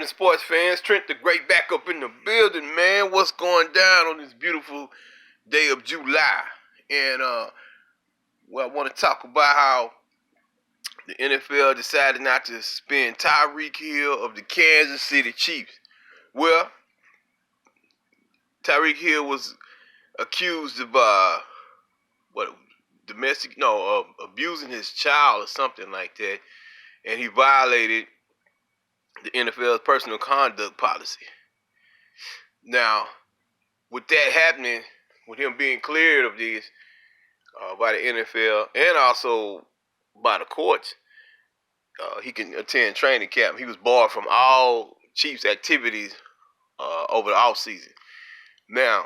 happening, sports fans? Trent the Great back up in the building, man. What's going down on this beautiful day of July? And, I want to talk about how the NFL decided not to suspend Tyreek Hill of the Kansas City Chiefs. Well, Tyreek Hill was accused of, abusing his child or something like that. And he violated the NFL's personal conduct policy. Now, with that happening, with him being cleared of this by the NFL and also by the courts, he can attend training camp. He was barred from all Chiefs activities over the offseason. Now,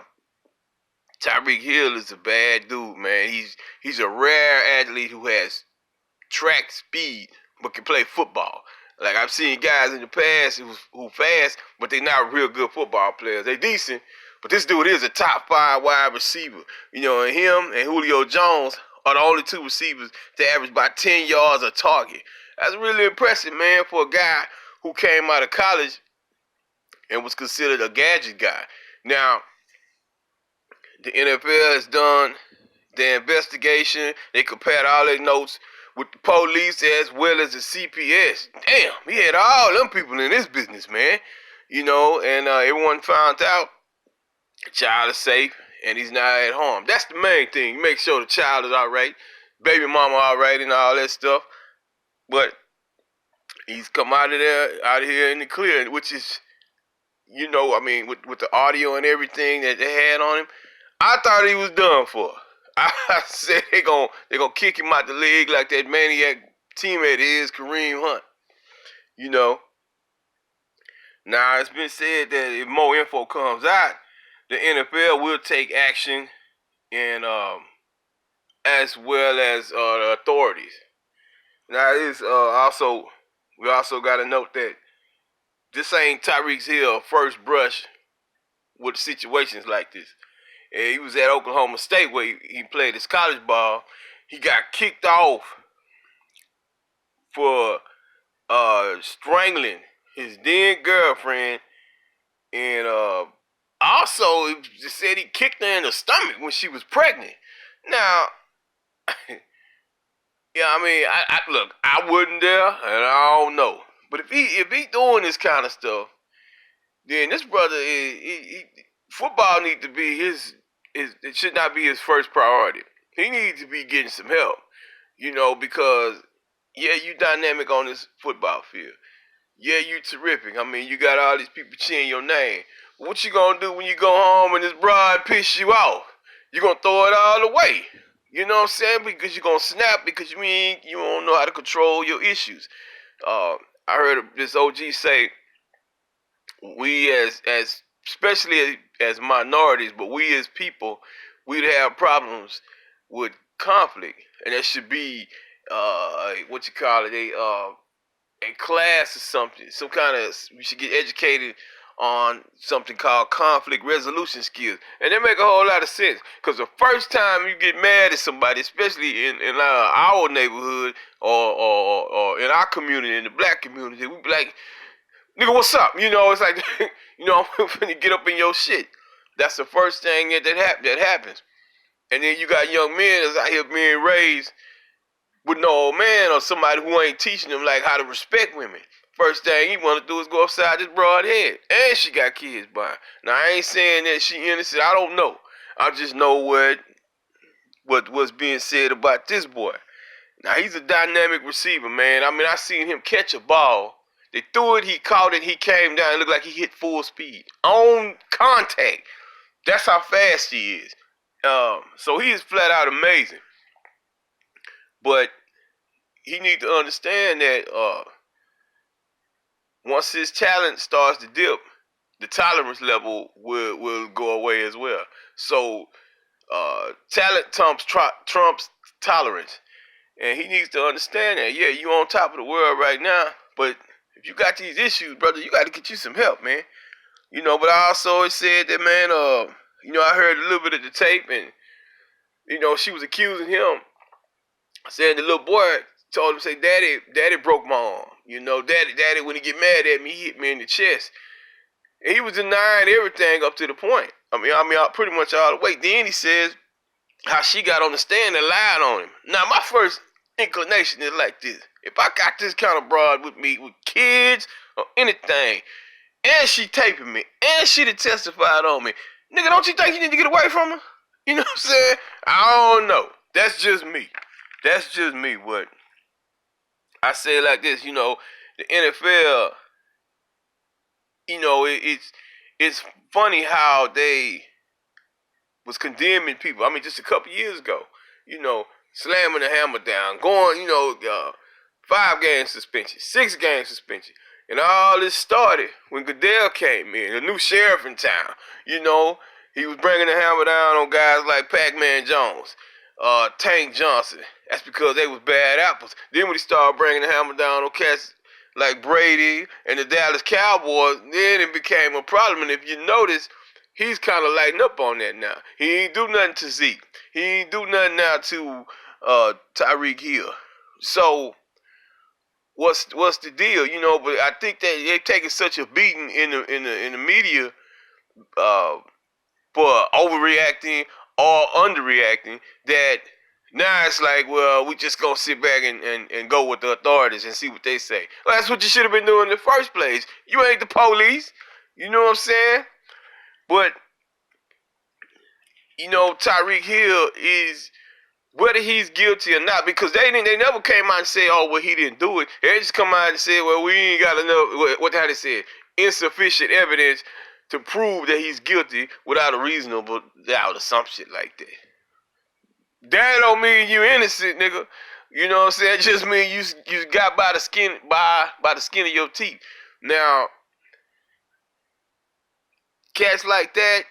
Tyreek Hill is a bad dude, man. He's a rare athlete who has track speed but can play football. Like, I've seen guys in the past who fast, but they're not real good football players. They decent, but this dude is a top 5 wide receiver. You know, and him and Julio Jones are the only 2 receivers to average about 10 yards a target. That's really impressive, man, for a guy who came out of college and was considered a gadget guy. Now, the NFL has done their investigation. They compared all their notes with the police as well as the CPS. Damn, he had all them people in this business, man. You know, and everyone found out the child is safe and he's not at harm. That's the main thing. You make sure the child is all right, baby mama all right and all that stuff. But he's come out of here in the clear, which is, you know, I mean, with the audio and everything that they had on him, I thought he was done for. I said they gonna kick him out the league like that maniac teammate is Kareem Hunt. You know. Now, it's been said that if more info comes out, the NFL will take action, and as well as the authorities. Now, we also got to note that this ain't Tyreek Hill's first brush with situations like this. And he was at Oklahoma State where he played his college ball. He got kicked off for strangling his then girlfriend, and also it said he kicked her in the stomach when she was pregnant. Now, yeah, I mean, look, I wasn't there, and I don't know. But if he doing this kind of stuff, then this brother football need to be it should not be his first priority. He needs to be getting some help, you know, because yeah, you dynamic on this football field. Yeah, you terrific. I mean, you got all these people cheering your name. What you gonna do when you go home and this broad piss you off? You gonna throw it all away. You know what I'm saying? Because you're gonna snap because you don't know how to control your issues. I heard this OG say, we as especially as minorities, but we as people, we'd have problems with conflict, and there should be a class or something, some kind of, we should get educated on something called conflict resolution skills, and that make a whole lot of sense. Because the first time you get mad at somebody, especially in our neighborhood or in our community, in the black community, we be like, nigga, what's up? You know, it's like, you know, I'm finna get up in your shit. That's the first thing that happens. And then you got young men that's out here being raised with no old man or somebody who ain't teaching them like how to respect women. First thing he want to do is go upside this broad head. And she got kids by her. Now, I ain't saying that she innocent. I don't know. I just know what's being said about this boy. Now, he's a dynamic receiver, man. I mean, I seen him catch a ball. They threw it, he caught it, he came down. It looked like he hit full speed. On contact. That's how fast he is. So he is flat out amazing. But he needs to understand that once his talent starts to dip, the tolerance level will go away as well. So talent trumps tolerance. And he needs to understand that, yeah, you on top of the world right now, but if you got these issues, brother, you got to get you some help, man. You know, but I also said that, man, you know, I heard a little bit of the tape, and, you know, she was accusing him, saying the little boy told him, say, Daddy broke my arm. You know, daddy, when he get mad at me, he hit me in the chest. And he was denying everything up to the point. I mean, pretty much all the way. Then he says how she got on the stand and lied on him. Now, my first inclination is like this. If I got this kind of broad with me, with kids or anything, and she taping me, and she done testified on me, nigga, don't you think you need to get away from her? You know what I'm saying? I don't know. That's just me. That's just me. But I say it like this, you know, the NFL, you know, it's funny how they was condemning people. I mean, just a couple years ago, you know, slamming the hammer down, going, you know, 5-game suspension, 6-game suspension. And all this started when Goodell came in, the new sheriff in town. You know, he was bringing the hammer down on guys like Pac-Man Jones, Tank Johnson. That's because they was bad apples. Then when he started bringing the hammer down on cats like Brady and the Dallas Cowboys, then it became a problem. And if you notice, he's kind of lighting up on that now. He ain't do nothing to Zeke. He ain't do nothing now to Tyreek Hill. So what's the deal? You know, but I think that they're taking such a beating in the media for overreacting or underreacting that now it's like, well, we just gonna sit back and go with the authorities and see what they say. Well, that's what you should have been doing in the first place. You ain't the police. You know what I'm saying? But, you know, Tyreek Hill is, whether he's guilty or not, because they never came out and said, oh, well, he didn't do it. They just come out and said, well, we ain't got enough, how they said, insufficient evidence to prove that he's guilty without a reasonable doubt or some shit like that. That don't mean you innocent, nigga. You know what I'm saying? It just mean you got by the skin of your teeth. Now, cats like that,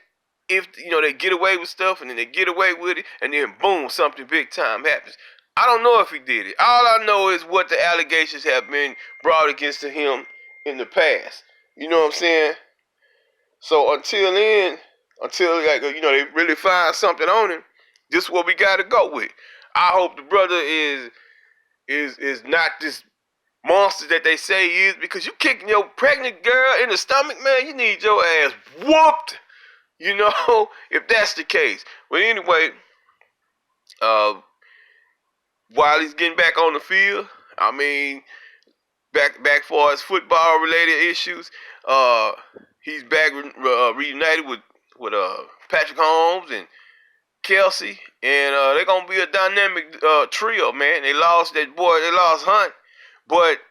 if you know they get away with stuff and then they get away with it and then boom, something big time happens. I don't know if he did it. All I know is what the allegations have been brought against him in the past. You know what I'm saying? So until like, you know, they really find something on him, this is what we gotta go with. I hope the brother is not this monster that they say he is, because you kicking your pregnant girl in the stomach, man, you need your ass whooped. You know, if that's the case. But anyway, while he's getting back on the field, I mean, back for his football related issues, he's back reunited with Patrick Holmes and Kelsey, and they're gonna be a dynamic trio, man. They lost Hunt, but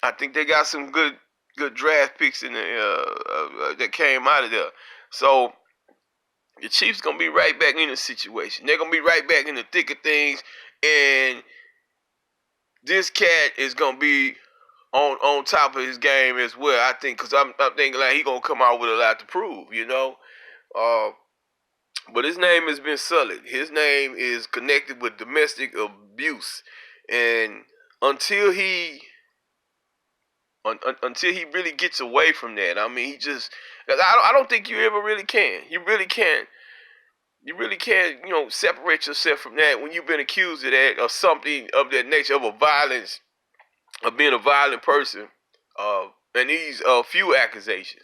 I think they got some good draft picks in the that came out of there. So the Chiefs gonna be right back in the situation. They're gonna be right back in the thick of things, and this cat is gonna be on top of his game as well. I think, because I'm thinking like he gonna come out with a lot to prove, you know. But his name has been sullied. His name is connected with domestic abuse, and until he really gets away from that, I mean, I don't think you ever really can. You really can't, you know, separate yourself from that when you've been accused of that or something of that nature, of being a violent person, and these few accusations.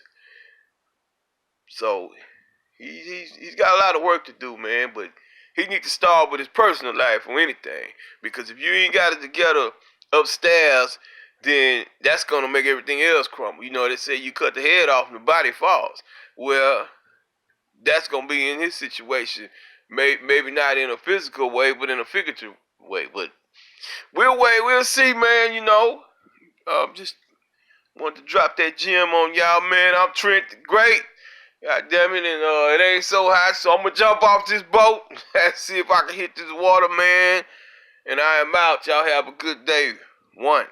So he's got a lot of work to do, man, but he needs to start with his personal life or anything, because if you ain't got it together upstairs, then that's going to make everything else crumble. You know, they say you cut the head off and the body falls. Well, that's going to be in his situation. Maybe not in a physical way, but in a figurative way. But we'll see, man, you know. Just wanted to drop that gem on y'all, man. I'm Trent the Great. God damn it, and it ain't so hot, so I'm going to jump off this boat and see if I can hit this water, man. And I am out. Y'all have a good day. 1.